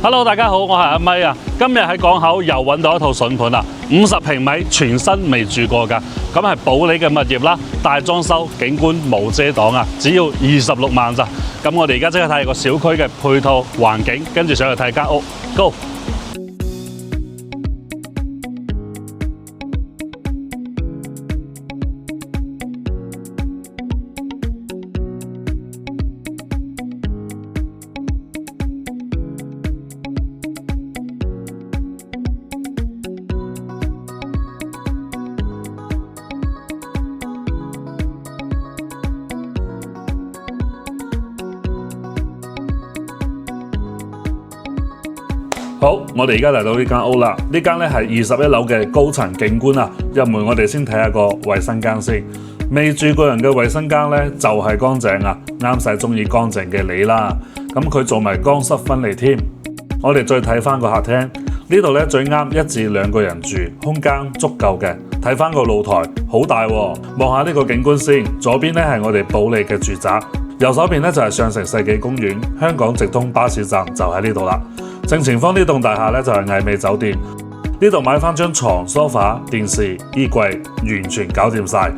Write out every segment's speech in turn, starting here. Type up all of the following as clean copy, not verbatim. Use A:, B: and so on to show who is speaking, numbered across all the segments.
A: Hello， 大家好，我係阿咪啊。今日喺港口又揾到一套筍盤啦，50平米，全新未住過㗎。咁係保利嘅物業啦，大裝修，景觀無遮擋啊，只要26萬咋。咁我哋而家即刻睇個小區嘅配套環境，跟住上去睇間屋 ，Go！好，我哋而家嚟到呢間屋啦。呢間咧係21樓嘅高層景觀啊。入門我哋先睇下個衛生間先。未住過人嘅衛生間咧就係乾淨啊，啱晒中意乾淨嘅你啦。咁佢做埋乾濕分離添。我哋再睇翻個客廳，呢度咧最啱1至2個人住，空間足夠嘅。睇翻個露台好大喎，望下呢個景觀先。左邊咧係我哋保利嘅住宅，右手邊咧就係上城世紀公園，香港直通巴士站就喺呢度啦。正前方呢棟大廈咧就係藝美酒店，呢度買翻張床、梳化、電視、衣櫃，完全搞掂晒。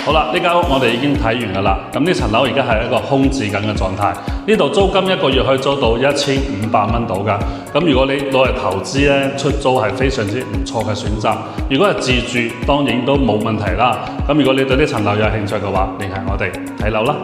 A: 好啦，呢間屋我哋已經睇完㗎啦。咁呢層樓而家係一個空置緊嘅狀態。呢度租金1個月可以租到1500蚊到㗎。咁如果你攞嚟投資咧，出租係非常之唔錯嘅選擇。如果係自住，當然都冇問題啦。咁如果你對呢層樓有興趣嘅話，聯繫我哋睇樓啦。